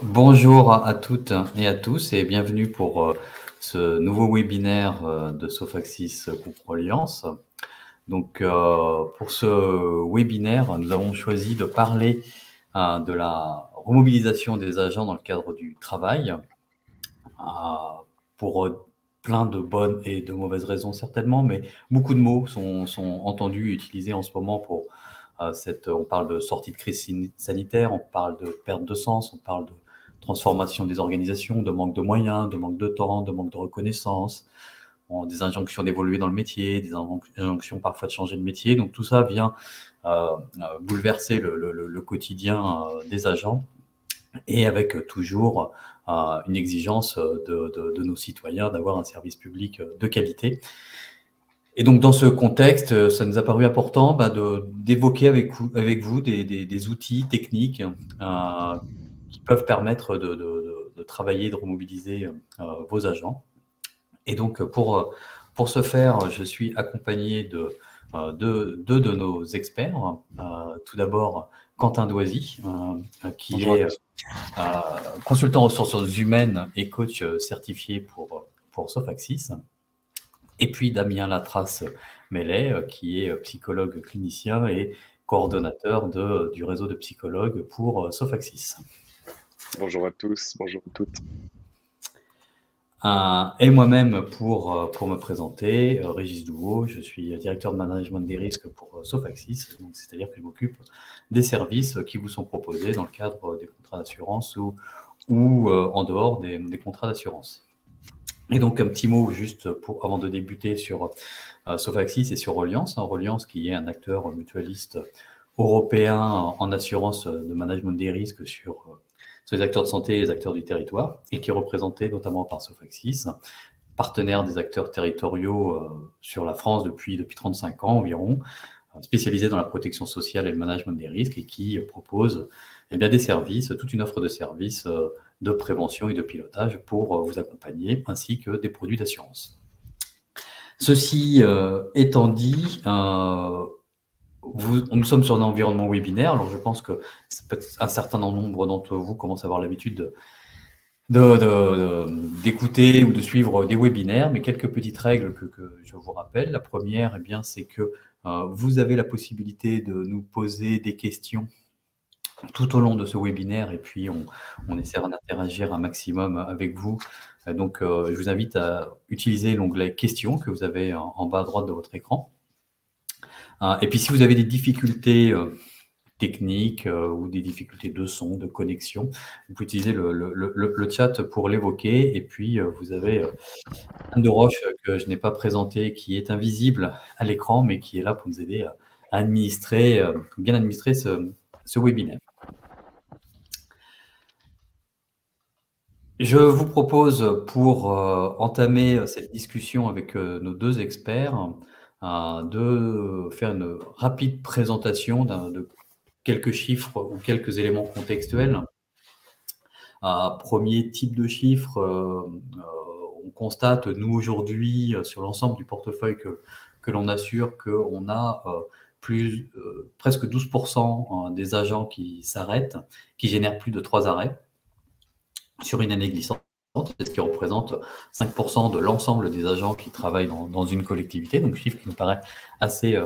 Bonjour à toutes et à tous et bienvenue pour ce nouveau webinaire de Sophaxis Groupe Reliance. Donc, pour ce webinaire, nous avons choisi de parler de la remobilisation des agents dans le cadre du travail pour plein de bonnes et de mauvaises raisons certainement, mais beaucoup de mots sont entendus et utilisés en ce moment pour on parle de sortie de crise sanitaire, on parle de perte de sens, on parle de transformation des organisations, de manque de moyens, de manque de temps, de manque de reconnaissance, des injonctions d'évoluer dans le métier, des injonctions parfois de changer de métier. Donc tout ça vient bouleverser le quotidien des agents et avec toujours une exigence de nos citoyens d'avoir un service public de qualité. Et donc, dans ce contexte, ça nous a paru important d'évoquer avec vous des outils techniques qui peuvent permettre de travailler, de remobiliser vos agents. Et donc, pour ce faire, je suis accompagné de deux de nos experts. Tout d'abord, Quentin Doisy, qui est consultant ressources humaines et coach certifié pour Sophaxis. Et puis Damien Latras-Mellet, qui est psychologue clinicien et coordonnateur du réseau de psychologues pour Sophaxis. Bonjour à tous, bonjour à toutes. Et moi-même, pour me présenter, Régis Douveau, je suis directeur de management des risques pour Sophaxis, c'est-à-dire que je m'occupe des services qui vous sont proposés dans le cadre des contrats d'assurance ou en dehors des contrats d'assurance. Et donc, un petit mot juste avant de débuter sur Sophaxis et sur Reliance. Reliance qui est un acteur mutualiste européen en assurance de management des risques sur les acteurs de santé et les acteurs du territoire, et qui est représenté notamment par Sophaxis, partenaire des acteurs territoriaux sur la France depuis 35 ans environ, spécialisé dans la protection sociale et le management des risques, et qui propose des services, toute une offre de services de prévention et de pilotage pour vous accompagner, ainsi que des produits d'assurance. Ceci étant dit, nous sommes sur un environnement webinaire, alors je pense que un certain nombre d'entre vous commencent à avoir l'habitude d'écouter ou de suivre des webinaires, mais quelques petites règles que je vous rappelle. La première, c'est que vous avez la possibilité de nous poser des questions tout au long de ce webinaire, et puis on essaiera d'interagir un maximum avec vous. Donc, je vous invite à utiliser l'onglet « Questions » que vous avez en bas à droite de votre écran. Et puis, si vous avez des difficultés techniques ou des difficultés de son, de connexion, vous pouvez utiliser le chat pour l'évoquer. Et puis, vous avez Anne de Roche, que je n'ai pas présenté, qui est invisible à l'écran, mais qui est là pour nous aider à bien administrer ce webinaire. Je vous propose, pour entamer cette discussion avec nos deux experts, de faire une rapide présentation de quelques chiffres ou quelques éléments contextuels. Premier type de chiffres, on constate, nous, aujourd'hui, sur l'ensemble du portefeuille que l'on assure, qu'on a presque 12% des agents qui s'arrêtent, qui génèrent plus de 3 arrêts sur une année glissante, ce qui représente 5% de l'ensemble des agents qui travaillent dans une collectivité, donc chiffre qui nous paraît assez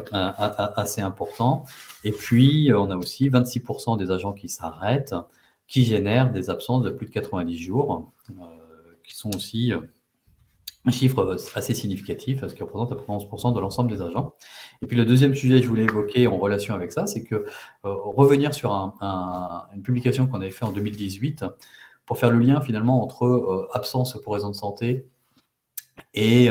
important. Et puis, on a aussi 26% des agents qui s'arrêtent, qui génèrent des absences de plus de 90 jours, qui sont aussi un chiffre assez significatif, ce qui représente à peu près 11% de l'ensemble des agents. Et puis le deuxième sujet que je voulais évoquer en relation avec ça, c'est que revenir sur une publication qu'on avait fait en 2018, pour faire le lien finalement entre absence pour raison de santé et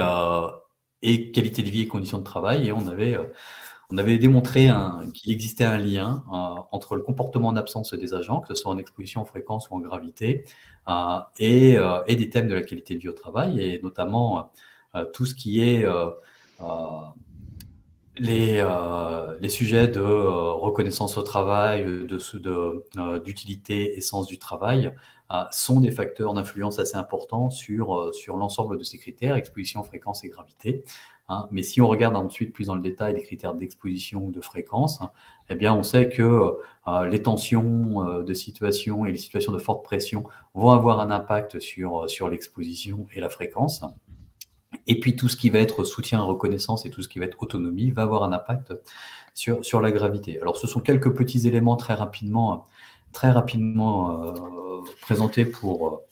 qualité de vie et conditions de travail. Et on avait démontré qu'il existait un lien entre le comportement en absence des agents, que ce soit en exposition, en fréquence ou en gravité, et des thèmes de la qualité de vie au travail, et notamment tout ce qui est les sujets de reconnaissance au travail, d'utilité et sens du travail, sont des facteurs d'influence assez importants sur l'ensemble de ces critères, exposition, fréquence et gravité. hein. Mais si on regarde ensuite plus dans le détail les critères d'exposition ou de fréquence, eh bien, on sait que les tensions de situation et les situations de forte pression vont avoir un impact sur l'exposition et la fréquence. Et puis tout ce qui va être soutien à reconnaissance et tout ce qui va être autonomie va avoir un impact sur la gravité. Alors ce sont quelques petits éléments très rapidement présentés pour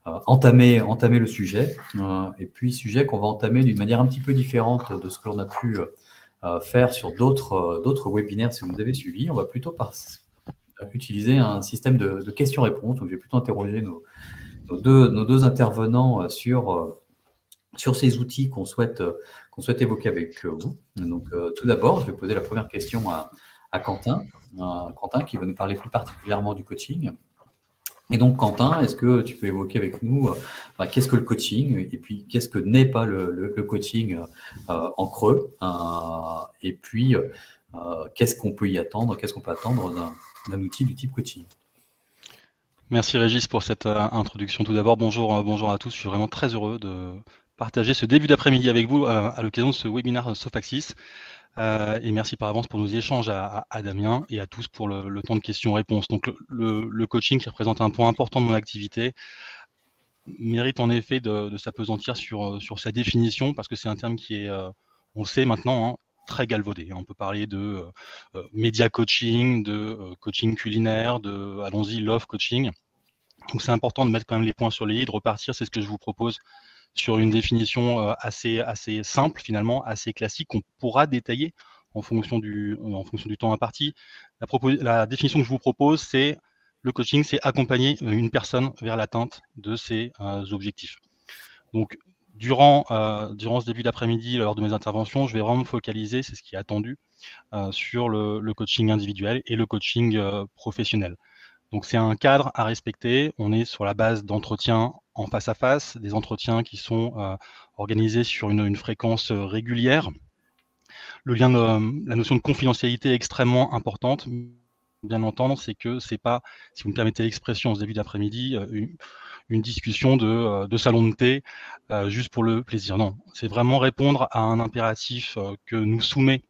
entamer le sujet. Et puis sujet qu'on va entamer d'une manière un petit peu différente de ce que l'on a pu faire sur d'autres webinaires si vous nous avez suivis. On va plutôt utiliser un système de questions-réponses. Donc je vais plutôt interroger nos deux intervenants sur ces outils qu'on souhaite évoquer avec vous. Donc, tout d'abord, je vais poser la première question à Quentin. Quentin qui va nous parler plus particulièrement du coaching. Et donc, Quentin, est-ce que tu peux évoquer avec nous qu'est-ce que le coaching et puis qu'est-ce que n'est pas le coaching en creux et puis qu'est-ce qu'on peut y attendre, qu'est-ce qu'on peut attendre d'un outil du type coaching? Merci Régis pour cette introduction. Tout d'abord, bonjour à tous. Je suis vraiment très heureux de partager ce début d'après-midi avec vous à l'occasion de ce webinaire Softaxis. Et merci par avance pour nos échanges à Damien et à tous pour le temps de questions-réponses. Donc le coaching qui représente un point important de mon activité mérite en effet de s'appesantir sur sa définition parce que c'est un terme qui est, on le sait maintenant, hein, très galvaudé. On peut parler de média coaching, de coaching culinaire, de, allons-y, love coaching. Donc c'est important de mettre quand même les points sur les i, de repartir, c'est ce que je vous propose, sur une définition assez simple finalement, assez classique, qu'on pourra détailler en fonction du temps imparti. La définition que je vous propose, c'est le coaching, c'est accompagner une personne vers l'atteinte de ses objectifs. Donc, durant ce début d'après-midi, lors de mes interventions, je vais vraiment me focaliser, c'est ce qui est attendu, sur le coaching individuel et le coaching professionnel. Donc, c'est un cadre à respecter. On est sur la base d'entretiens en face à face, des entretiens qui sont organisés sur une fréquence régulière. La notion de confidentialité est extrêmement importante. Bien entendre, c'est que c'est pas, si vous me permettez l'expression en ce début d'après-midi, une discussion de salon de thé juste pour le plaisir. Non, c'est vraiment répondre à un impératif que nous soumet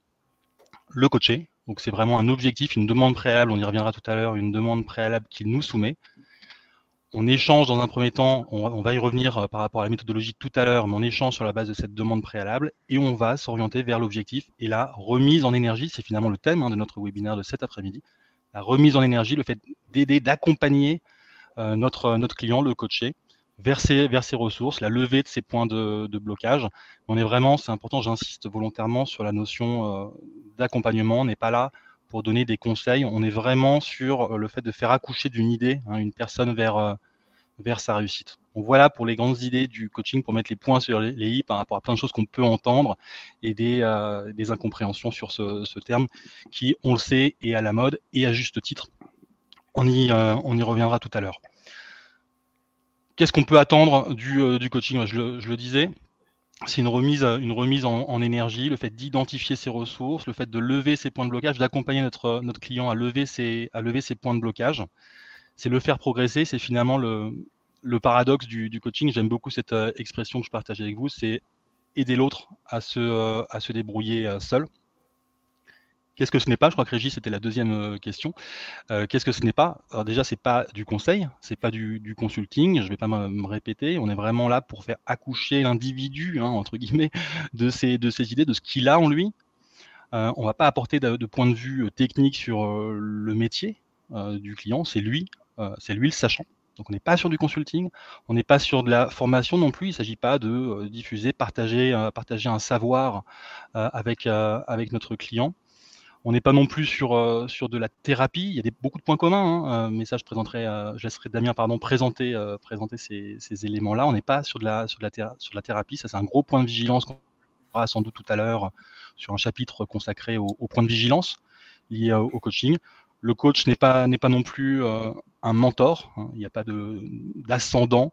le coaché. Donc c'est vraiment un objectif, une demande préalable, on y reviendra tout à l'heure, une demande préalable qu'il nous soumet. On échange dans un premier temps, on va y revenir par rapport à la méthodologie de tout à l'heure, mais on échange sur la base de cette demande préalable et on va s'orienter vers l'objectif et la remise en énergie. C'est finalement le thème de notre webinaire de cet après-midi. La remise en énergie, le fait d'aider, d'accompagner notre client, le coaché, vers ses ressources, la levée de ses points de blocage. On est vraiment, c'est important, j'insiste volontairement sur la notion d'accompagnement. On n'est pas là pour donner des conseils, on est vraiment sur le fait de faire accoucher d'une idée, une personne vers sa réussite. Donc voilà pour les grandes idées du coaching, pour mettre les points sur les i par rapport à plein de choses qu'on peut entendre et des incompréhensions sur ce terme qui, on le sait, est à la mode et à juste titre. On y reviendra tout à l'heure. Qu'est-ce qu'on peut attendre du coaching? Je le disais, c'est une remise en énergie, le fait d'identifier ses ressources, le fait de lever ses points de blocage, d'accompagner notre client à lever ses points de blocage. C'est le faire progresser, c'est finalement le paradoxe du coaching. J'aime beaucoup cette expression que je partage avec vous, c'est aider l'autre à se débrouiller seul. Qu'est-ce que ce n'est pas? Je crois que Régis, c'était la deuxième question. Qu'est-ce que ce n'est pas? Alors déjà, c'est pas du conseil, c'est pas du consulting, je vais pas me répéter. On est vraiment là pour faire accoucher l'individu, entre guillemets, de ses idées, de ce qu'il a en lui. On va pas apporter de point de vue technique sur le métier du client, c'est lui le sachant. Donc on n'est pas sur du consulting, on n'est pas sur de la formation non plus. Il ne s'agit pas de diffuser, partager un savoir avec notre client. On n'est pas non plus sur de la thérapie. Il y a beaucoup de points communs, mais ça, je laisserai Damien présenter ces éléments-là. On n'est pas sur de la thérapie. Ça, c'est un gros point de vigilance qu'on aura sans doute tout à l'heure sur un chapitre consacré au point de vigilance lié au coaching. Le coach n'est pas non plus un mentor. Il n'y a pas d'ascendant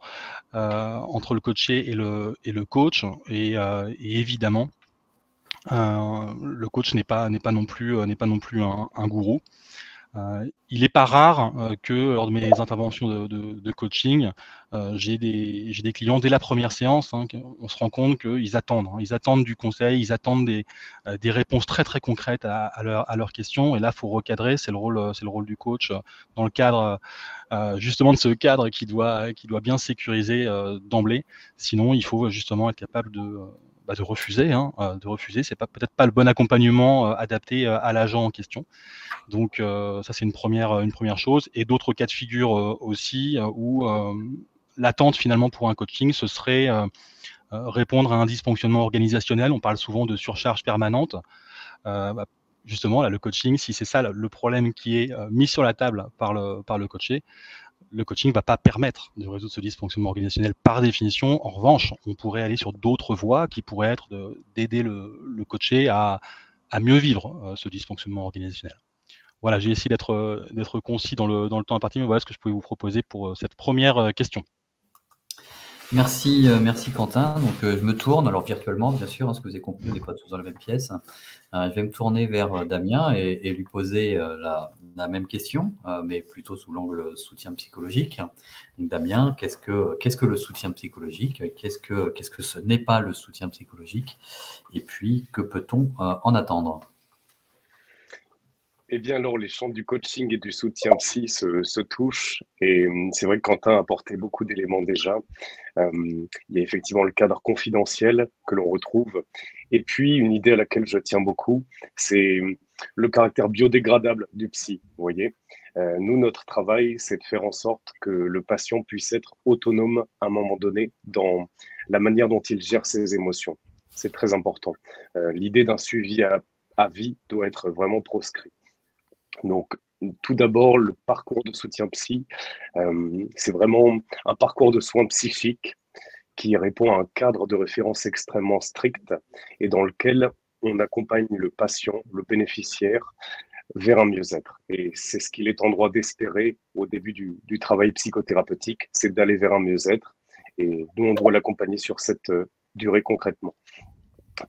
entre le coaché et le coach. Et évidemment, le coach n'est pas non plus un gourou. Il n'est pas rare que lors de mes interventions de coaching, j'ai des clients dès la première séance, hein, on se rend compte qu'ils attendent. Hein, ils attendent du conseil, ils attendent des réponses très très concrètes à leurs questions. Et là, il faut recadrer, c'est le rôle du coach dans le cadre justement de ce cadre qui doit bien sécuriser d'emblée. Sinon, il faut justement être capable de refuser. De refuser, c'est peut-être pas le bon accompagnement adapté à l'agent en question. Donc ça, c'est une première chose. Et d'autres cas de figure aussi où l'attente finalement pour un coaching, ce serait répondre à un dysfonctionnement organisationnel. On parle souvent de surcharge permanente. Justement, là, le coaching, si c'est ça le problème qui est mis sur la table par le coaché, le coaching ne va pas permettre de résoudre ce dysfonctionnement organisationnel par définition. En revanche, on pourrait aller sur d'autres voies qui pourraient être d'aider le coaché à mieux vivre ce dysfonctionnement organisationnel. Voilà, j'ai essayé d'être concis dans le temps imparti, mais voilà ce que je pouvais vous proposer pour cette première question. Merci Quentin. Donc je me tourne, alors virtuellement bien sûr, parce que vous avez compris, on n'est pas tous dans la même pièce. Je vais me tourner vers Damien et lui poser la même question, mais plutôt sous l'angle soutien psychologique. Donc Damien, qu'est-ce que le soutien psychologique? Qu'est-ce que ce n'est pas le soutien psychologique? Et puis, que peut-on en attendre? Eh bien, alors, les champs du coaching et du soutien psy se touchent. Et c'est vrai que Quentin a apporté beaucoup d'éléments déjà. Il y a effectivement le cadre confidentiel que l'on retrouve. Et puis, une idée à laquelle je tiens beaucoup, c'est le caractère biodégradable du psy. Vous voyez, nous, notre travail, c'est de faire en sorte que le patient puisse être autonome à un moment donné dans la manière dont il gère ses émotions. C'est très important. L'idée d'un suivi à vie doit être vraiment proscrit. Donc, tout d'abord, le parcours de soutien psy, c'est vraiment un parcours de soins psychiques qui répond à un cadre de référence extrêmement strict et dans lequel on accompagne le patient, le bénéficiaire, vers un mieux-être. Et c'est ce qu'il est en droit d'espérer au début du travail psychothérapeutique, c'est d'aller vers un mieux-être. Et nous, on doit l'accompagner sur cette durée concrètement.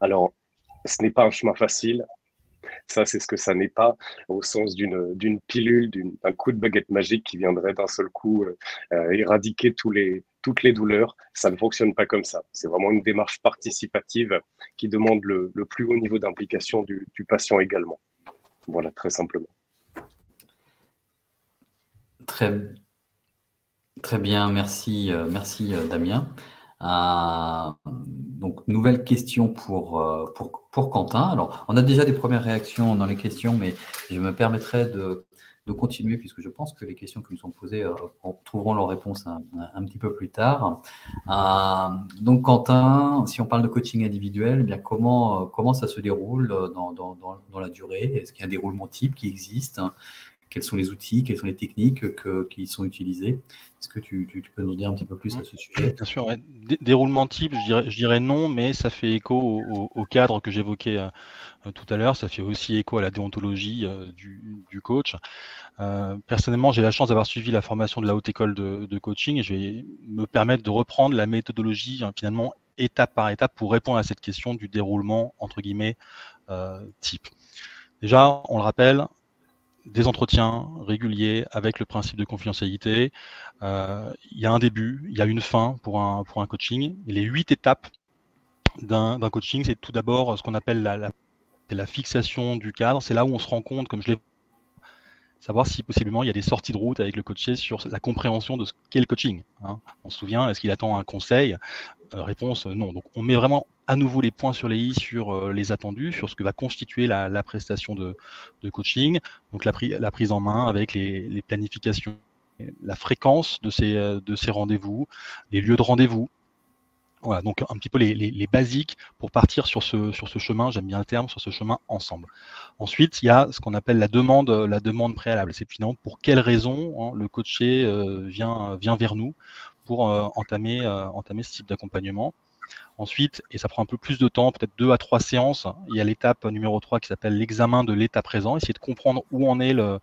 Alors, ce n'est pas un chemin facile. Ça, c'est ce que ça n'est pas, au sens d'une pilule, d'un coup de baguette magique qui viendrait d'un seul coup éradiquer toutes les douleurs. Ça ne fonctionne pas comme ça. C'est vraiment une démarche participative qui demande le plus haut niveau d'implication du patient également. Voilà, très simplement. Très bien, merci Damien. Donc, nouvelle question pour Quentin. Alors, on a déjà des premières réactions dans les questions, mais je me permettrai de continuer puisque je pense que les questions qui nous sont posées trouveront leur réponse un petit peu plus tard. Donc, Quentin, si on parle de coaching individuel, eh bien comment ça se déroule dans la durée? Est-ce qu'il y a un déroulement type qui existe? Quels sont les outils, quelles sont les techniques qui sont utilisées? Est-ce que tu peux nous dire un petit peu plus à ce sujet? Bien sûr, ouais. Déroulement type, je dirais non, mais ça fait écho au cadre que j'évoquais tout à l'heure. Ça fait aussi écho à la déontologie du coach. Personnellement, j'ai la chance d'avoir suivi la formation de la Haute École de coaching et je vais me permettre de reprendre la méthodologie finalement étape par étape pour répondre à cette question du déroulement entre guillemets type. Déjà, on le rappelle, des entretiens réguliers avec le principe de confidentialité. Il y a un début, il y a une fin pour un coaching. Et les 8 étapes d'un coaching, c'est tout d'abord ce qu'on appelle la fixation du cadre. C'est là où on se rend compte, comme je l'ai savoir si possiblement il y a des sorties de route avec le coaché sur la compréhension de ce qu'est le coaching. On se souvient, est-ce qu'il attend un conseil? Réponse non. Donc on met vraiment à nouveau les points sur les i sur les attendus, sur ce que va constituer la prestation de coaching. Donc la prise en main avec les planifications, la fréquence de ces rendez-vous, les lieux de rendez-vous. Voilà, donc un petit peu les basiques pour partir sur ce chemin, j'aime bien le terme, sur ce chemin ensemble. Ensuite, il y a ce qu'on appelle la demande préalable. C'est finalement pour quelles raisons le coaché vient vers nous pour entamer ce type d'accompagnement. Ensuite, et ça prend un peu plus de temps, peut-être 2 à 3 séances, il y a l'étape numéro 3 qui s'appelle l'examen de l'état présent, essayer de comprendre où en est le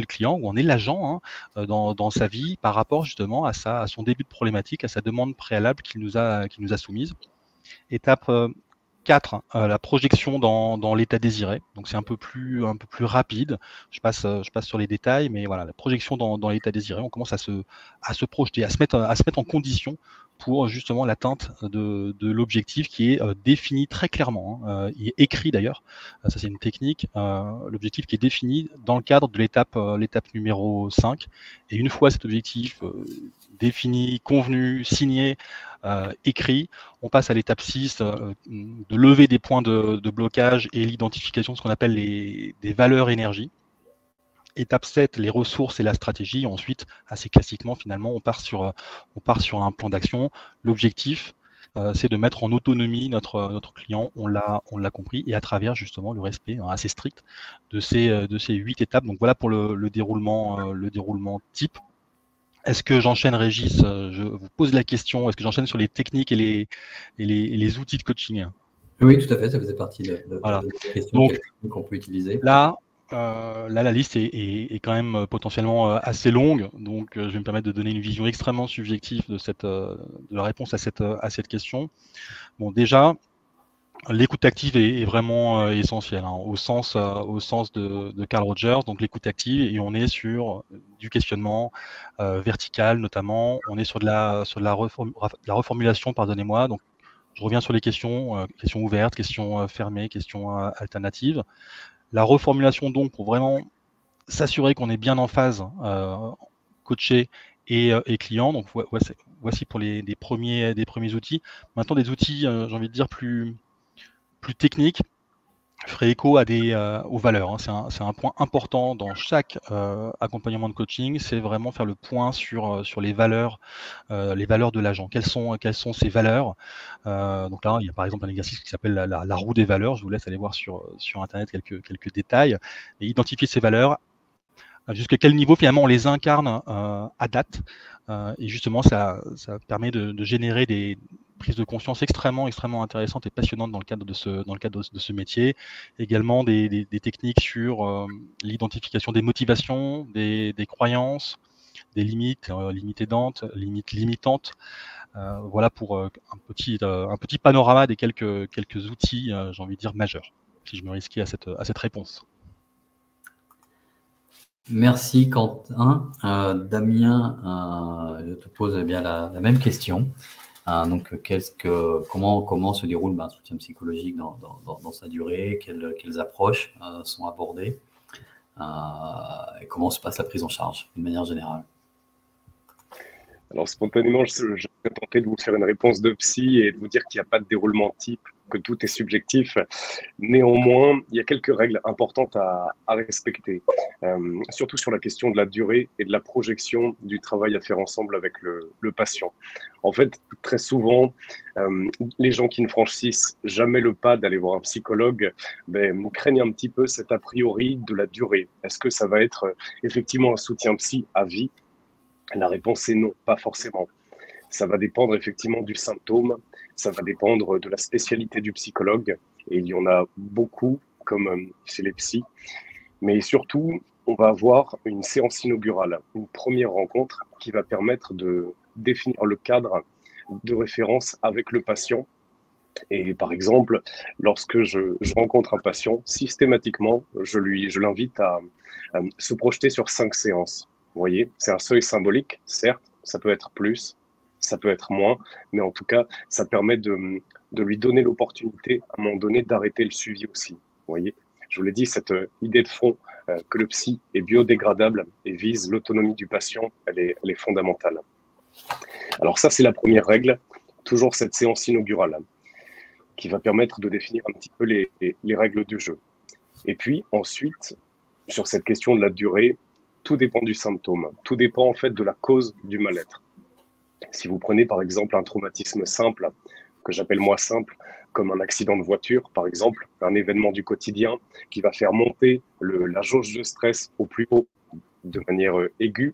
client, où en est l'agent dans sa vie par rapport justement à son début de problématique, à sa demande préalable qu'il nous a soumise. Étape 4, la projection dans l'état désiré. Donc c'est un peu plus rapide. Je passe sur les détails, mais voilà, la projection dans l'état désiré, on commence à se projeter, à se mettre en condition pour justement l'atteinte de l'objectif qui est défini très clairement. Il est écrit d'ailleurs, ça c'est une technique, l'objectif qui est défini dans le cadre de l'étape numéro 5. Et une fois cet objectif défini, convenu, signé, écrit, on passe à l'étape 6, de lever des points de blocage et l'identification de ce qu'on appelle des valeurs énergie. Étape 7, les ressources et la stratégie. Ensuite, assez classiquement, finalement, on part sur un plan d'action. L'objectif, c'est de mettre en autonomie notre client, on l'a compris, et à travers justement le respect assez strict de ces 8 étapes. Donc voilà pour le déroulement type. Est-ce que j'enchaîne, Régis? Je vous pose la question. Est-ce que j'enchaîne sur les techniques et les outils de coaching? Oui, tout à fait. Ça faisait partie de Voilà. la question qu'on peut utiliser. Là, la liste est quand même potentiellement assez longue, donc je vais me permettre de donner une vision extrêmement subjective de la réponse à cette question. Bon, déjà, l'écoute active est vraiment essentielle, au sens de Carl Rogers. Donc l'écoute active, et on est sur du questionnement vertical notamment. On est sur de la reformulation, pardonnez-moi. Donc je reviens sur les questions ouvertes, questions fermées, questions alternatives. La reformulation donc pour vraiment s'assurer qu'on est bien en phase coaché et client. Donc voici pour des premiers outils. Maintenant des outils, j'ai envie de dire plus techniques, ferait écho aux valeurs. C'est un point important dans chaque accompagnement de coaching, c'est vraiment faire le point sur les valeurs de l'agent. Quelles sont ces valeurs? Donc là, il y a par exemple un exercice qui s'appelle la roue des valeurs. Je vous laisse aller voir sur Internet quelques détails. Et identifier ces valeurs, jusqu'à quel niveau finalement on les incarne à date. Et justement, ça permet de générer des prises de conscience extrêmement intéressantes et passionnantes dans le cadre de ce métier. Également des techniques sur l'identification des motivations, des croyances, des limites, limites aidantes, limites limitantes. Voilà pour un petit panorama des quelques outils, j'ai envie de dire, majeurs, si je me risquais à cette réponse. Merci Quentin. Damien, je te pose bien la même question. Donc, comment se déroule un soutien psychologique dans sa durée? Quelles approches sont abordées? Et comment se passe la prise en charge de manière générale? Alors spontanément, je vais tenter de vous faire une réponse de psy et de vous dire qu'il n'y a pas de déroulement type, que tout est subjectif. Néanmoins, il y a quelques règles importantes à respecter, surtout sur la question de la durée et de la projection du travail à faire ensemble avec le patient. En fait, très souvent, les gens qui ne franchissent jamais le pas d'aller voir un psychologue craignent un petit peu cet a priori de la durée. Est-ce que ça va être effectivement un soutien psy à vie? La réponse est non, pas forcément. Ça va dépendre effectivement du symptôme, ça va dépendre de la spécialité du psychologue, et il y en a beaucoup, comme chez les psys. Mais surtout, on va avoir une séance inaugurale, une première rencontre qui va permettre de définir le cadre de référence avec le patient. Et par exemple, lorsque je rencontre un patient, systématiquement, je l'invite à se projeter sur 5 séances. Vous voyez, c'est un seuil symbolique, certes, ça peut être plus, ça peut être moins, mais en tout cas, ça permet de lui donner l'opportunité, à un moment donné, d'arrêter le suivi aussi. Vous voyez, je vous l'ai dit, cette idée de fond que le psy est biodégradable et vise l'autonomie du patient, elle est fondamentale. Alors ça, c'est la première règle, toujours cette séance inaugurale, qui va permettre de définir un petit peu les règles du jeu. Et puis ensuite, sur cette question de la durée, tout dépend du symptôme, tout dépend en fait de la cause du mal-être. Si vous prenez par exemple un traumatisme simple, que j'appelle moi simple, comme un accident de voiture par exemple, un événement du quotidien qui va faire monter la jauge de stress au plus haut de manière aiguë,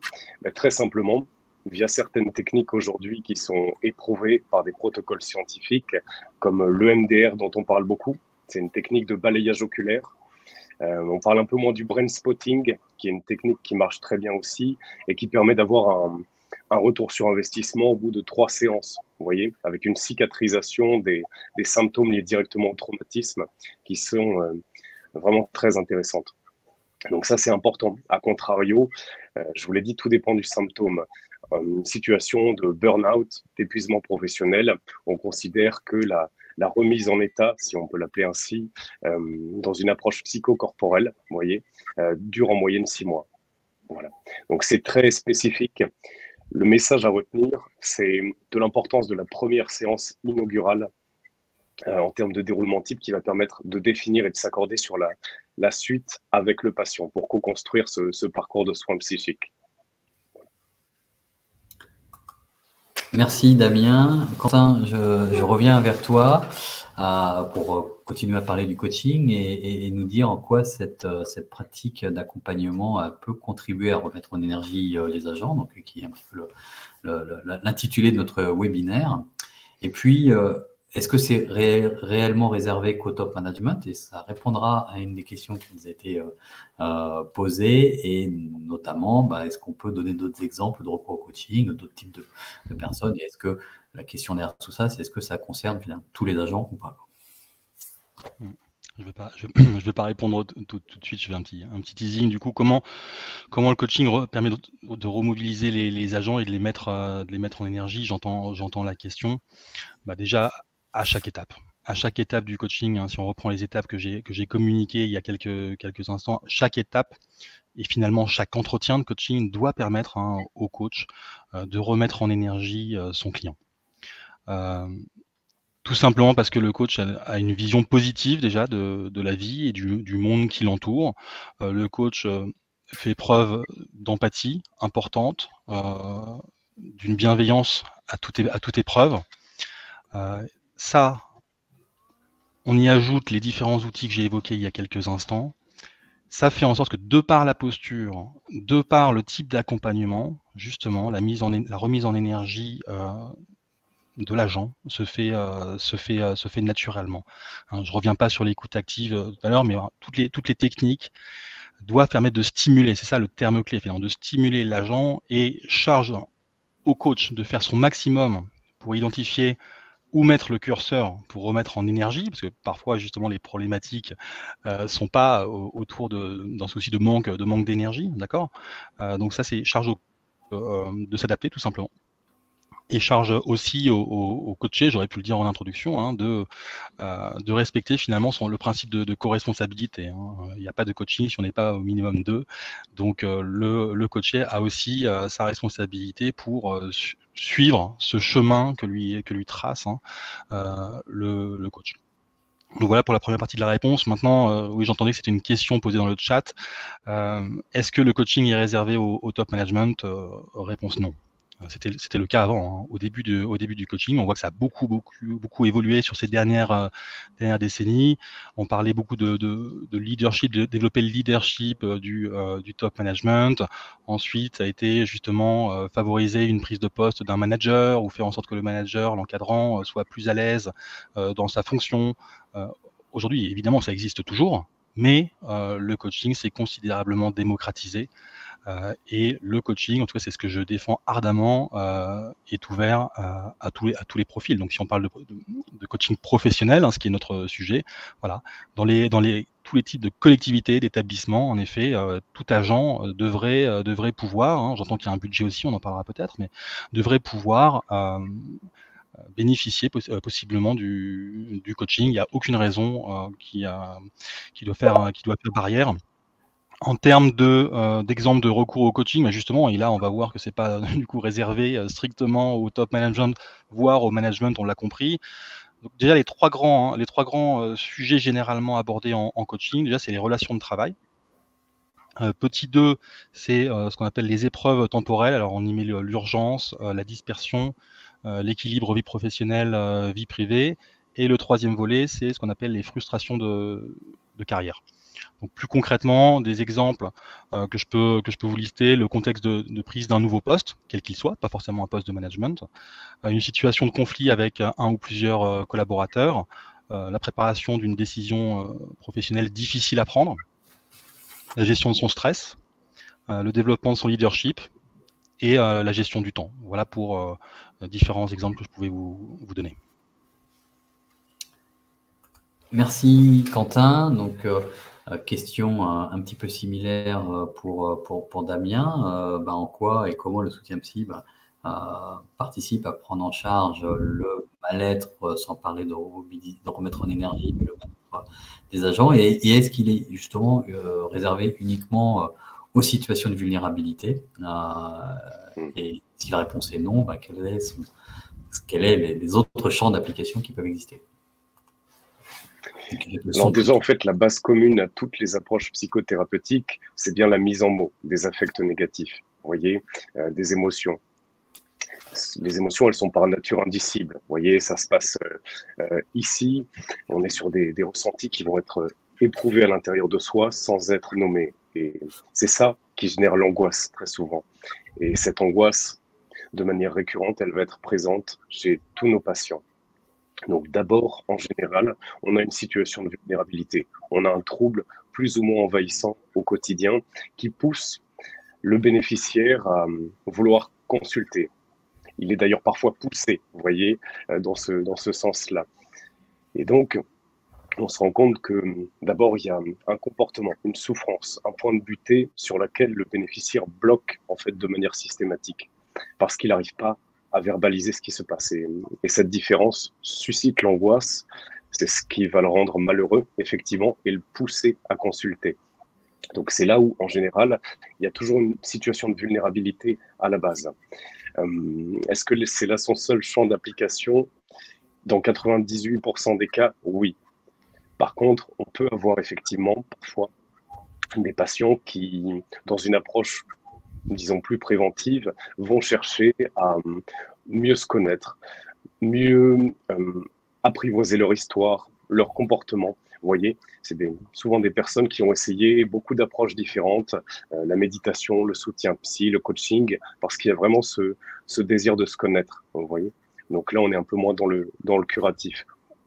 très simplement, via certaines techniques aujourd'hui qui sont éprouvées par des protocoles scientifiques, comme l'EMDR dont on parle beaucoup, c'est une technique de balayage oculaire. On parle un peu moins du brain spotting, qui est une technique qui marche très bien aussi et qui permet d'avoir un retour sur investissement au bout de 3 séances, vous voyez, avec une cicatrisation des symptômes liés directement au traumatisme qui sont vraiment très intéressantes. Donc ça, c'est important. A contrario, je vous l'ai dit, tout dépend du symptôme. Une situation de burn-out, d'épuisement professionnel, on considère que la remise en état, si on peut l'appeler ainsi, dans une approche psychocorporelle, vous voyez, dure en moyenne 6 mois. Voilà. Donc c'est très spécifique. Le message à retenir, c'est de l'importance de la première séance inaugurale en termes de déroulement type qui va permettre de définir et de s'accorder sur la suite avec le patient pour co-construire ce parcours de soins psychiques. Merci Damien. Quentin, je reviens vers toi pour continuer à parler du coaching et nous dire en quoi cette pratique d'accompagnement peut contribuer à remettre en énergie les agents, donc qui est un petit peu l'intitulé de notre webinaire. Et puis, est-ce que c'est réellement réservé qu'au top management? Et ça répondra à une des questions qui nous a été posée, et notamment, est-ce qu'on peut donner d'autres exemples de recours au coaching, d'autres types de personnes? Et est-ce que la question derrière tout ça, c'est est-ce que ça concerne finalement tous les agents ou pas? Je ne vais pas répondre tout de suite, je fais un petit teasing. Du coup, comment le coaching permet de remobiliser les agents et de les mettre en énergie? J'entends la question. Déjà, à chaque étape du coaching, hein, si on reprend les étapes que j'ai communiquées il y a quelques instants, chaque étape et finalement chaque entretien de coaching doit permettre au coach de remettre en énergie son client. Tout simplement parce que le coach a une vision positive déjà de la vie et du monde qui l'entoure. Le coach fait preuve d'empathie importante, d'une bienveillance à toute épreuve. Ça, on y ajoute les différents outils que j'ai évoqués il y a quelques instants. Ça fait en sorte que de par la posture, de par le type d'accompagnement, justement, la remise en énergie de l'agent se fait naturellement. Je ne reviens pas sur l'écoute active tout à l'heure, mais toutes les techniques doivent permettre de stimuler, c'est ça le terme clé, de stimuler l'agent, et charge au coach de faire son maximum pour identifier où mettre le curseur pour remettre en énergie, parce que parfois justement les problématiques sont pas autour d'un souci de manque d'énergie, d'accord. Donc ça, c'est charge de s'adapter tout simplement. Et charge aussi au coaché, j'aurais pu le dire en introduction, de respecter finalement le principe de co-responsabilité. Il n'y a pas de coaching si on n'est pas au minimum 2. Donc le coaché a aussi sa responsabilité pour suivre ce chemin que lui trace le coach. Donc voilà pour la première partie de la réponse. Maintenant, oui, j'entendais que c'était une question posée dans le chat. Est-ce que le coaching est réservé au top management? Réponse non. C'était le cas avant, au début du coaching. On voit que ça a beaucoup évolué sur ces dernières décennies. On parlait beaucoup de leadership, de développer le leadership du top management. Ensuite, ça a été justement favoriser une prise de poste d'un manager, ou faire en sorte que le manager, l'encadrant, soit plus à l'aise dans sa fonction. Aujourd'hui, évidemment, ça existe toujours, mais le coaching s'est considérablement démocratisé. Et le coaching, en tout cas c'est ce que je défends ardemment, est ouvert à tous les profils. Donc si on parle de coaching professionnel, ce qui est notre sujet, voilà, dans tous les types de collectivités, d'établissements, en effet, tout agent devrait pouvoir, j'entends qu'il y a un budget aussi, on en parlera peut-être, mais devrait pouvoir bénéficier possiblement du coaching. Il n'y a aucune raison qui doit faire barrière. En termes d'exemple de recours au coaching, justement, et là on va voir que c'est pas du coup réservé strictement au top management, voire au management, on l'a compris. Donc déjà les trois grands sujets généralement abordés en coaching, déjà c'est les relations de travail. Petit 2, c'est ce qu'on appelle les épreuves temporelles. Alors on y met l'urgence, la dispersion, l'équilibre vie professionnelle, vie privée. Et le troisième volet, c'est ce qu'on appelle les frustrations de carrière. Donc plus concrètement, des exemples que je peux vous lister: le contexte de prise d'un nouveau poste, quel qu'il soit, pas forcément un poste de management, une situation de conflit avec un ou plusieurs collaborateurs, la préparation d'une décision professionnelle difficile à prendre, la gestion de son stress, le développement de son leadership, et la gestion du temps. Voilà pour différents exemples que je pouvais vous donner. Merci Quentin. Donc, question un petit peu similaire pour Damien. En quoi et comment le soutien psy participe à prendre en charge le mal-être, sans parler de remettre en énergie le mal-être des agents, et est-ce qu'il est justement réservé uniquement aux situations de vulnérabilité, et si la réponse est non, quels est les autres champs d'application qui peuvent exister? Alors déjà, en fait, la base commune à toutes les approches psychothérapeutiques, c'est bien la mise en mots des affects négatifs, vous voyez, des émotions. Les émotions, elles sont par nature indicibles. Vous voyez, ça se passe ici, on est sur des ressentis qui vont être éprouvés à l'intérieur de soi sans être nommés. Et c'est ça qui génère l'angoisse très souvent. Et cette angoisse, de manière récurrente, elle va être présente chez tous nos patients. Donc d'abord, en général, on a une situation de vulnérabilité. On a un trouble plus ou moins envahissant au quotidien qui pousse le bénéficiaire à vouloir consulter. Il est d'ailleurs parfois poussé, vous voyez, dans ce sens-là. Et donc, on se rend compte que d'abord, il y a un comportement, une souffrance, un point de butée sur lequel le bénéficiaire bloque en fait de manière systématique parce qu'il n'arrive pas à verbaliser ce qui se passe. Et cette différence suscite l'angoisse. C'est ce qui va le rendre malheureux, effectivement, et le pousser à consulter. Donc c'est là où, en général, il y a toujours une situation de vulnérabilité à la base. Est-ce que c'est là son seul champ d'application? Dans 98% des cas, oui. Par contre, on peut avoir effectivement parfois des patients qui, dans une approche, disons, plus préventive, vont chercher à mieux se connaître, mieux apprivoiser leur histoire, leur comportement. Vous voyez, c'est souvent des personnes qui ont essayé beaucoup d'approches différentes, la méditation, le soutien psy, le coaching, parce qu'il y a vraiment ce désir de se connaître. Vous voyez, donc là, on est un peu moins dans le curatif,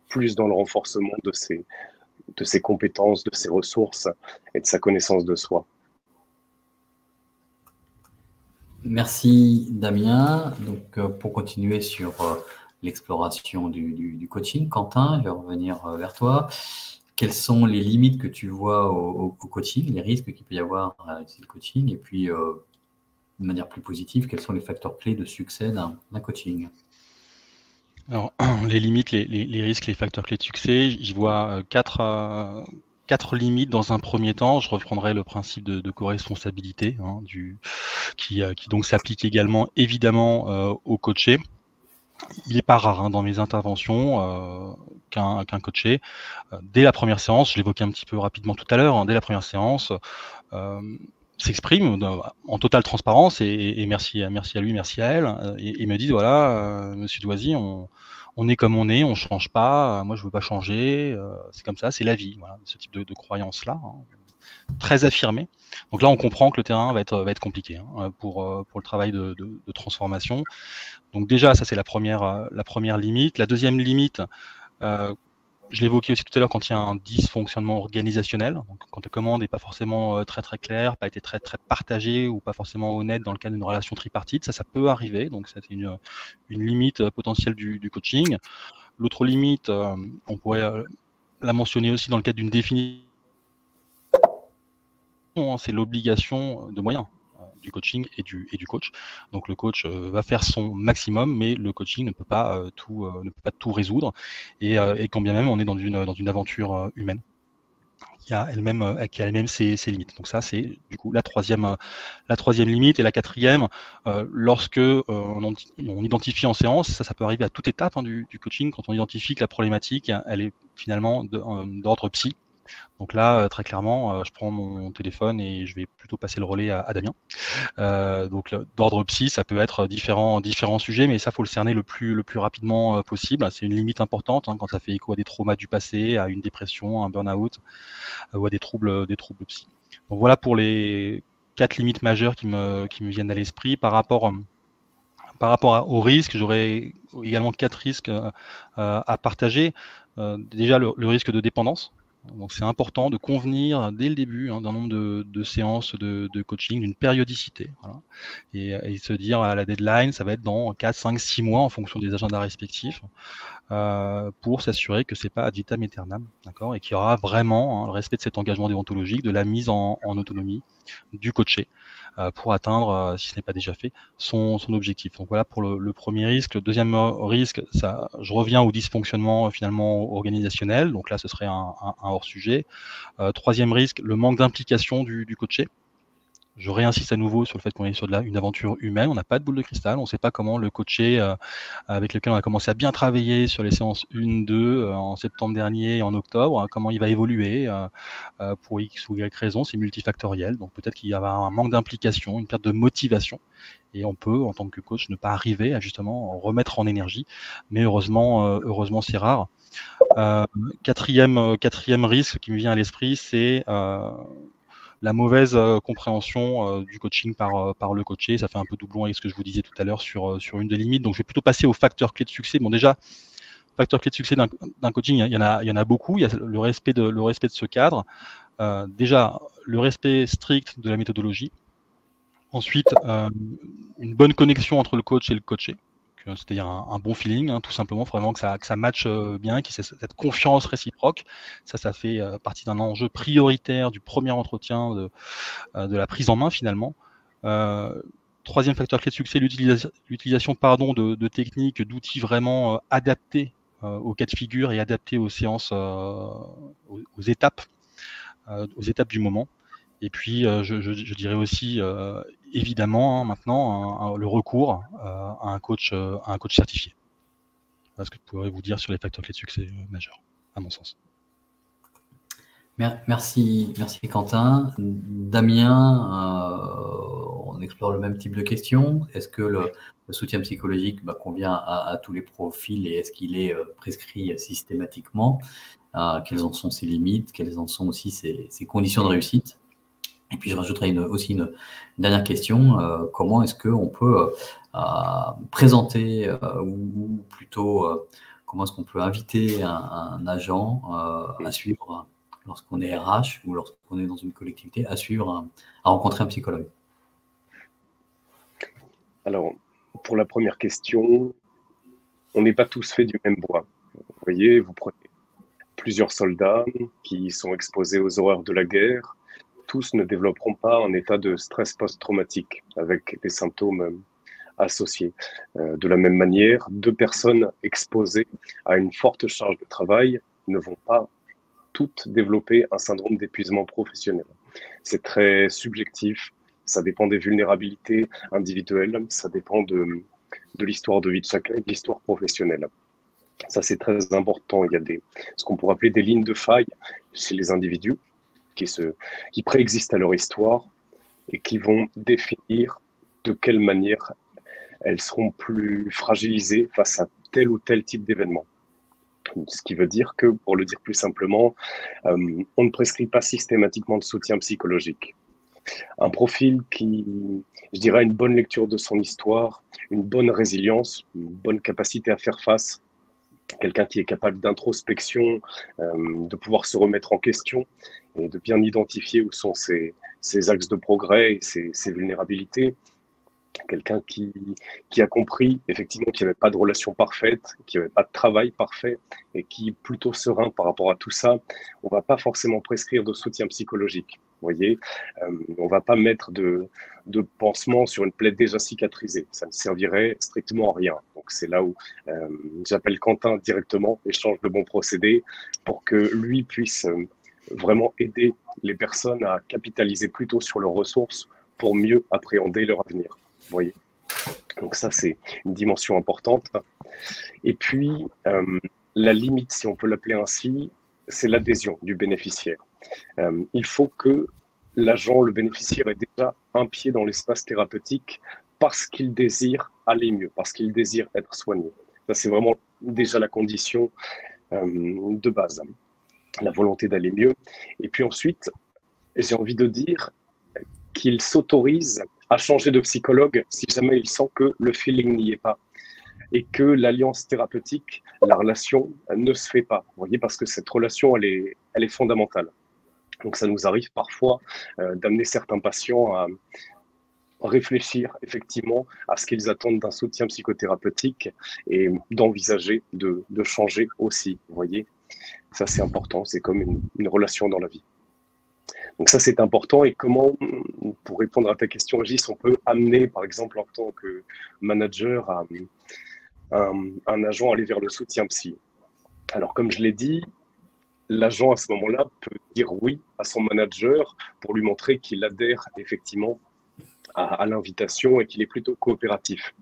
plus dans le renforcement de ses compétences, de ses ressources et de sa connaissance de soi. Merci Damien. Donc, pour continuer sur l'exploration du coaching, Quentin, je vais revenir vers toi. Quelles sont les limites que tu vois au coaching, les risques qu'il peut y avoir à utiliser le coaching, et puis, de manière plus positive, quels sont les facteurs clés de succès d'un coaching? Alors, les limites, les risques, les facteurs clés de succès, j'y vois quatre limites dans un premier temps. Je reprendrai le principe de co-responsabilité, qui donc s'applique également évidemment au coaché. Il n'est pas rare dans mes interventions qu'un coaché, dès la première séance, je l'évoquais un petit peu rapidement tout à l'heure, dès la première séance, s'exprime en totale transparence et merci à lui, merci à elle, et me dit voilà, monsieur Doisy, on est comme on est, on change pas, moi je veux pas changer, c'est comme ça, c'est la vie, voilà, ce type de croyance-là, très affirmée. Donc là, on comprend que le terrain va être compliqué pour le travail de transformation. Donc déjà, ça c'est la première limite. La deuxième limite, je l'évoquais aussi tout à l'heure, quand il y a un dysfonctionnement organisationnel, donc quand la commande n'est pas forcément très très claire, pas été très très partagée ou pas forcément honnête dans le cadre d'une relation tripartite, ça peut arriver. Donc c'est une limite potentielle du coaching. L'autre limite, on pourrait la mentionner aussi dans le cadre d'une définition, c'est l'obligation de moyens du coaching et du coach. Donc le coach va faire son maximum, mais le coaching ne peut pas tout résoudre. Et quand bien même on est dans une aventure humaine qui a elle-même ses limites. Donc ça, c'est du coup la troisième limite. Et la quatrième, lorsque on identifie en séance, ça peut arriver à toute étape du coaching, quand on identifie que la problématique, elle est finalement d'ordre psy. Donc là, très clairement, je prends mon téléphone et je vais plutôt passer le relais à Damien. Donc d'ordre psy, ça peut être différents sujets, mais ça, faut le cerner le plus rapidement possible. C'est une limite importante quand ça fait écho à des traumas du passé, à une dépression, un burn-out ou à des troubles psy. Donc voilà pour les 4 limites majeures qui me viennent à l'esprit. Par rapport aux risques, j'aurais également 4 risques à partager. Déjà, le risque de dépendance. Donc c'est important de convenir dès le début d'un nombre de séances de coaching, d'une périodicité. Voilà. Et se dire à la deadline, ça va être dans 4, 5, 6 mois en fonction des agendas respectifs, pour s'assurer que c'est pas ad vitam aeternam, d'accord, et qu'il y aura vraiment le respect de cet engagement déontologique, de la mise en autonomie du coaché, pour atteindre, si ce n'est pas déjà fait, son objectif. Donc voilà pour le premier risque. Le deuxième risque, ça, je reviens au dysfonctionnement finalement organisationnel. Donc là, ce serait un hors-sujet. Troisième risque, le manque d'implication du coaché. Je réinsiste à nouveau sur le fait qu'on est sur une aventure humaine. On n'a pas de boule de cristal. On ne sait pas comment le coaché avec lequel on a commencé à bien travailler sur les séances 1, 2 en septembre dernier et en octobre, comment il va évoluer pour X ou Y raison. C'est multifactoriel. Donc peut-être qu'il y a un manque d'implication, une perte de motivation. Et on peut, en tant que coach, ne pas arriver à justement remettre en énergie. Mais heureusement, c'est rare. Quatrième risque qui me vient à l'esprit, c'est la mauvaise compréhension du coaching par le coaché. Ça fait un peu doublon avec ce que je vous disais tout à l'heure sur une des limites. Donc, je vais plutôt passer aux facteurs clés de succès. Bon, déjà, facteurs clés de succès d'un coaching, il y en a beaucoup. Il y a le respect de ce cadre. Déjà, le respect strict de la méthodologie. Ensuite, une bonne connexion entre le coach et le coaché. C'est-à-dire un bon feeling, tout simplement, vraiment que ça matche bien, qu'il y ait cette confiance réciproque. Ça fait partie d'un enjeu prioritaire du premier entretien de la prise en main, finalement. Troisième facteur clé de succès, l'utilisation de techniques, d'outils vraiment adaptés aux cas de figure et adaptés aux séances, aux étapes du moment. Et puis, je dirais aussi, évidemment, maintenant, le recours à un coach certifié. Voilà ce que je pourrais vous dire sur les facteurs clés de succès majeurs, à mon sens. Merci Quentin. Damien, on explore le même type de questions. Est-ce que le soutien psychologique convient à tous les profils et est-ce qu'il est prescrit systématiquement? Quelles en sont ses limites? Quelles en sont aussi ses conditions de réussite? Et puis, je rajouterai aussi une dernière question. Comment est-ce qu'on peut présenter ou plutôt comment est-ce qu'on peut inviter un agent à suivre lorsqu'on est RH ou lorsqu'on est dans une collectivité, à rencontrer un psychologue? Alors, pour la première question, on n'est pas tous faits du même bois. Vous voyez, vous prenez plusieurs soldats qui sont exposés aux horreurs de la guerre. Tous ne développeront pas un état de stress post-traumatique avec des symptômes associés. De la même manière, 2 personnes exposées à une forte charge de travail ne vont pas toutes développer un syndrome d'épuisement professionnel. C'est très subjectif, ça dépend des vulnérabilités individuelles, ça dépend de l'histoire de vie de chacun et de l'histoire professionnelle. Ça, c'est très important. Il y a ce qu'on pourrait appeler des lignes de faille chez les individus qui préexistent à leur histoire et qui vont définir de quelle manière elles seront plus fragilisées face à tel ou tel type d'événement. Ce qui veut dire que, pour le dire plus simplement, on ne prescrit pas systématiquement de soutien psychologique. Un profil qui, je dirais, a une bonne lecture de son histoire, une bonne résilience, une bonne capacité à faire face, quelqu'un qui est capable d'introspection, de pouvoir se remettre en question et de bien identifier où sont ses axes de progrès et ses vulnérabilités. Quelqu'un qui a compris effectivement qu'il n'y avait pas de relation parfaite, qu'il n'y avait pas de travail parfait et qui est plutôt serein par rapport à tout ça. On ne va pas forcément prescrire de soutien psychologique. Vous voyez, on ne va pas mettre de pansement sur une plaie déjà cicatrisée. Ça ne servirait strictement à rien. Donc c'est là où j'appelle Quentin directement, échange de bons procédés pour que lui puisse vraiment aider les personnes à capitaliser plutôt sur leurs ressources pour mieux appréhender leur avenir. Vous voyez. Donc ça, c'est une dimension importante. Et puis, la limite, si on peut l'appeler ainsi, c'est l'adhésion du bénéficiaire. Il faut que l'agent, le bénéficiaire, ait déjà un pied dans l'espace thérapeutique parce qu'il désire aller mieux, parce qu'il désire être soigné. Ça, c'est vraiment déjà la condition de base, la volonté d'aller mieux. Et puis ensuite, j'ai envie de dire qu'il s'autorise à changer de psychologue si jamais il sent que le feeling n'y est pas. et que l'alliance thérapeutique, la relation, ne se fait pas. Vous voyez, parce que cette relation, elle est fondamentale. Donc ça nous arrive parfois d'amener certains patients à réfléchir effectivement à ce qu'ils attendent d'un soutien psychothérapeutique et d'envisager de changer aussi. Vous voyez, ça c'est important, c'est comme une relation dans la vie. Donc ça c'est important. Et comment, pour répondre à ta question Régis, on peut amener par exemple en tant que manager un agent à aller vers le soutien psy. Alors comme je l'ai dit, l'agent à ce moment-là peut dire oui à son manager pour lui montrer qu'il adhère effectivement à l'invitation et qu'il est plutôt coopératif.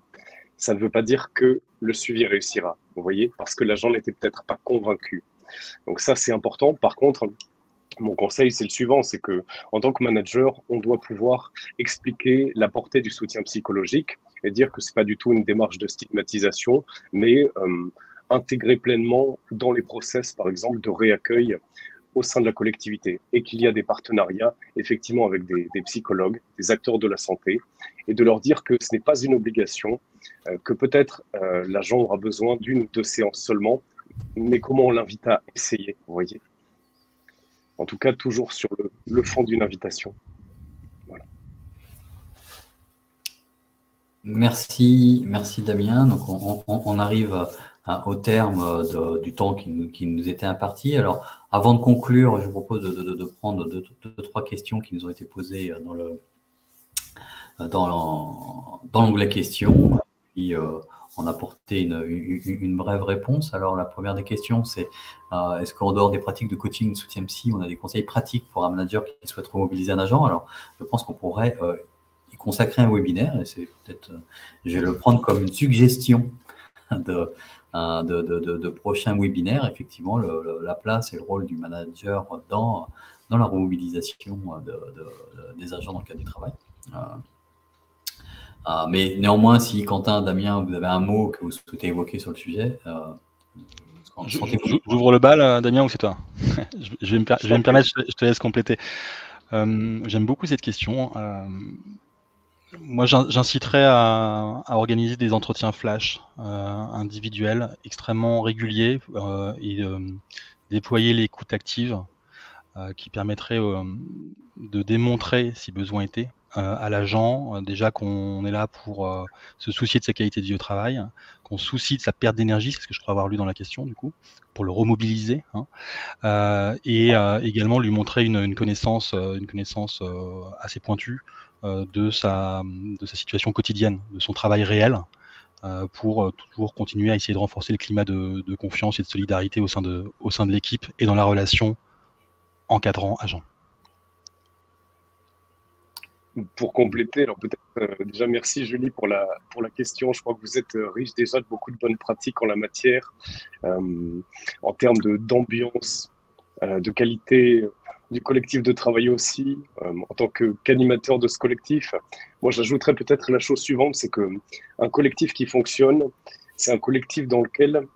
Ça ne veut pas dire que le suivi réussira, vous voyez, parce que l'agent n'était peut-être pas convaincu. Donc ça, c'est important. Par contre, mon conseil, c'est le suivant, c'est que en tant que manager, on doit pouvoir expliquer la portée du soutien psychologique et dire que c'est pas du tout une démarche de stigmatisation, mais intégrer pleinement dans les process, par exemple, de réaccueil au sein de la collectivité et qu'il y a des partenariats effectivement avec des psychologues, des acteurs de la santé et de leur dire que ce n'est pas une obligation, que peut-être l'agent aura besoin d'une ou deux séances seulement, mais comment on l'invite à essayer, vous voyez. En tout cas, toujours sur le fond d'une invitation. Voilà. Merci Damien. Donc on arrive au terme du temps qui nous était imparti. Alors, avant de conclure, je vous propose de prendre deux, trois questions qui nous ont été posées dans l'onglet questions, puis en apporter une brève réponse. Alors, la première des questions, c'est est-ce qu'en dehors des pratiques de coaching, soutien psy, on a des conseils pratiques pour un manager qui souhaite remobiliser un agent? Alors, je pense qu'on pourrait y consacrer un webinaire, et c'est peut-être, je vais le prendre comme une suggestion de prochains webinaires, effectivement, la place et le rôle du manager dans la remobilisation des agents dans le cadre du travail. Mais néanmoins, si Quentin, Damien, vous avez un mot que vous souhaitez évoquer sur le sujet, j'ouvre le bal, Damien, ou c'est toi? je vais me permettre, je te laisse compléter. J'aime beaucoup cette question. Moi, j'inciterais à organiser des entretiens flash individuels extrêmement réguliers et déployer l'écoute active qui permettrait de démontrer, si besoin était, à l'agent déjà qu'on est là pour se soucier de sa qualité de vie au travail, qu'on se soucie de sa perte d'énergie, c'est ce que je crois avoir lu dans la question du coup, pour le remobiliser, et également lui montrer une connaissance assez pointue de sa situation quotidienne, de son travail réel, pour toujours continuer à essayer de renforcer le climat de confiance et de solidarité au sein de l'équipe et dans la relation encadrant-agent. Pour compléter, alors peut-être déjà merci Julie pour la question. Je crois que vous êtes riche déjà de beaucoup de bonnes pratiques en la matière, en termes d'ambiance, de qualité du collectif de travail aussi, en tant qu'animateur de ce collectif. Moi, j'ajouterais peut-être la chose suivante, c'est qu'un collectif qui fonctionne, c'est un collectif dans lequel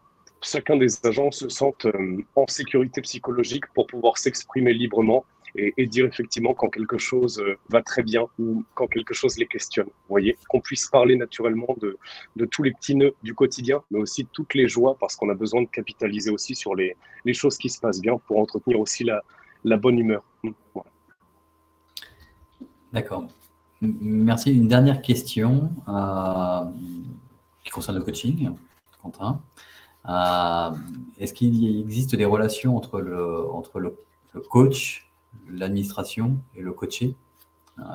chacun des agents se sente en sécurité psychologique pour pouvoir s'exprimer librement et dire effectivement quand quelque chose va très bien ou quand quelque chose les questionne. Vous voyez, qu'on puisse parler naturellement de tous les petits nœuds du quotidien, mais aussi de toutes les joies, parce qu'on a besoin de capitaliser aussi sur les choses qui se passent bien pour entretenir aussi la bonne humeur. Voilà. D'accord. Merci. Une dernière question qui concerne le coaching, Quentin. Est-ce qu'il existe des relations entre le coach, l'administration et le coaché?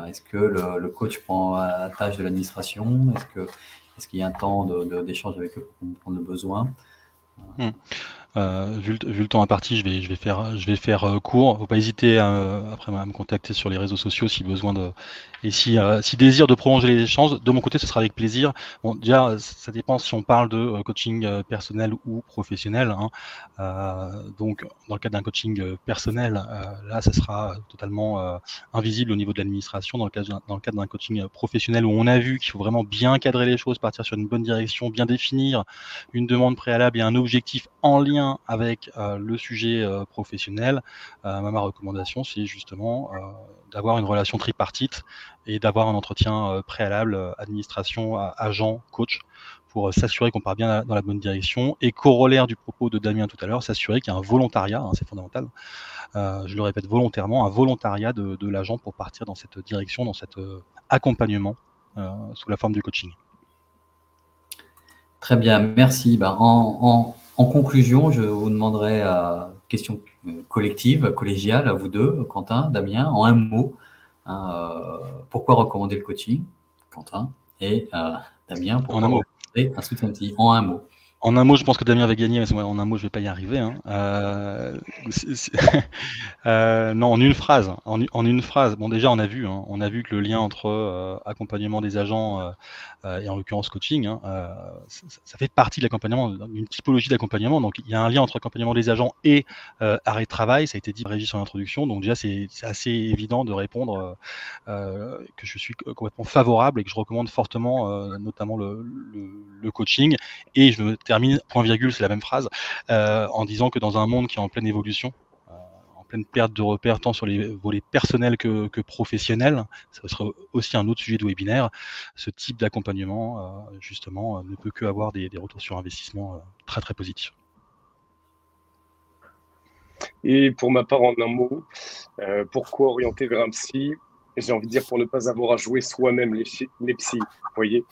Est-ce que le coach prend la tâche de l'administration? Est-ce qu'il y a un temps d'échange avec eux pour comprendre le besoin? Vu le temps imparti, je vais faire court. Faut pas hésiter après à me contacter sur les réseaux sociaux si besoin et si désir de prolonger les échanges. De mon côté, ce sera avec plaisir. Bon, déjà, ça dépend si on parle de coaching personnel ou professionnel. Donc, dans le cadre d'un coaching personnel, là, ça sera totalement invisible au niveau de l'administration. Dans le cadre d'un coaching professionnel où on a vu qu'il faut vraiment bien cadrer les choses, partir sur une bonne direction, bien définir une demande préalable et un objectif en lien avec le sujet professionnel, ma recommandation, c'est justement d'avoir une relation tripartite et d'avoir un entretien préalable administration, agent, coach, pour s'assurer qu'on part bien dans la bonne direction. Et corollaire du propos de Damien tout à l'heure, s'assurer qu'il y a un volontariat, c'est fondamental, je le répète volontairement, un volontariat de l'agent pour partir dans cette direction, dans cet accompagnement sous la forme du coaching. Très bien, merci. En conclusion, je vous demanderai question collective, collégiale, à vous deux, Quentin, Damien, en un mot, pourquoi recommander le coaching, Quentin, et Damien, pourquoi recommander un soutien psy, en un mot. En un mot, je pense que Damien va gagner, mais en un mot, je ne vais pas y arriver. Non, en une phrase. En une phrase. Bon, déjà, on a vu que le lien entre accompagnement des agents et en l'occurrence coaching, ça fait partie de l'accompagnement, d'une typologie d'accompagnement. Donc, il y a un lien entre accompagnement des agents et arrêt de travail. Ça a été dit par Régis en introduction. Donc, déjà, c'est assez évident de répondre que je suis complètement favorable et que je recommande fortement, notamment le coaching. Et je me termine, point virgule, c'est la même phrase, en disant que dans un monde qui est en pleine évolution, en pleine perte de repères, tant sur les volets personnels que professionnels, ça sera aussi un autre sujet de webinaire, ce type d'accompagnement, justement, ne peut que avoir des retours sur investissement très très positifs. Et pour ma part, en un mot, pourquoi orienter vers un psy? J'ai envie de dire pour ne pas avoir à jouer soi-même les psys, vous voyez.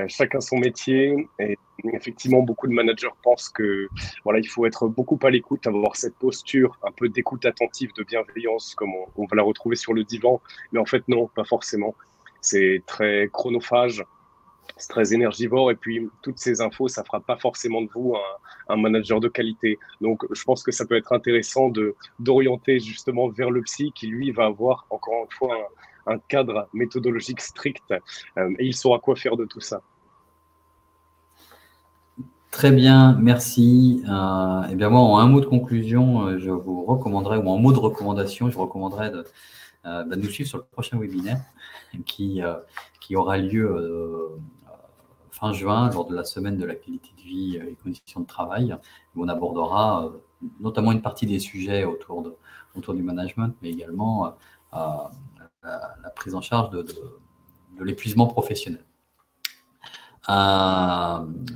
Chacun son métier, et effectivement beaucoup de managers pensent que voilà, il faut être beaucoup à l'écoute, avoir cette posture un peu d'écoute attentive, de bienveillance comme on va la retrouver sur le divan, mais en fait non, pas forcément. C'est très chronophage, c'est très énergivore, et puis toutes ces infos, ça fera pas forcément de vous un manager de qualité. Donc je pense que ça peut être intéressant d'orienter justement vers le psy qui lui va avoir encore une fois un cadre méthodologique strict, et il saura quoi faire de tout ça. Très bien, merci. Eh bien moi, en un mot de conclusion, je vous recommanderais, ou en mot de recommandation, je vous recommanderais de nous suivre sur le prochain webinaire qui aura lieu fin juin, lors de la semaine de la qualité de vie et conditions de travail, où on abordera notamment une partie des sujets autour du management, mais également la prise en charge de l'épuisement professionnel.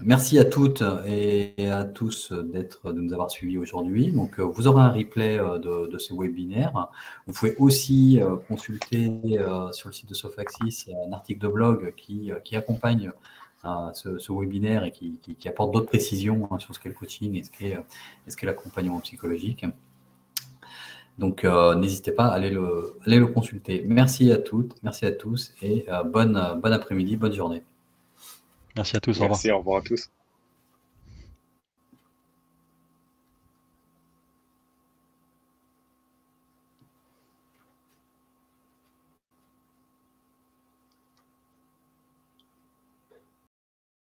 Merci à toutes et à tous de nous avoir suivis aujourd'hui. Donc, vous aurez un replay de ce webinaire. Vous pouvez aussi consulter sur le site de Sofaxis un article de blog qui accompagne ce webinaire et qui apporte d'autres précisions sur ce qu'est le coaching et ce qu'est l'accompagnement psychologique. Donc, n'hésitez pas à aller le consulter. Merci à toutes, merci à tous et bon après-midi, bonne journée. Merci à tous. Merci, au revoir à tous.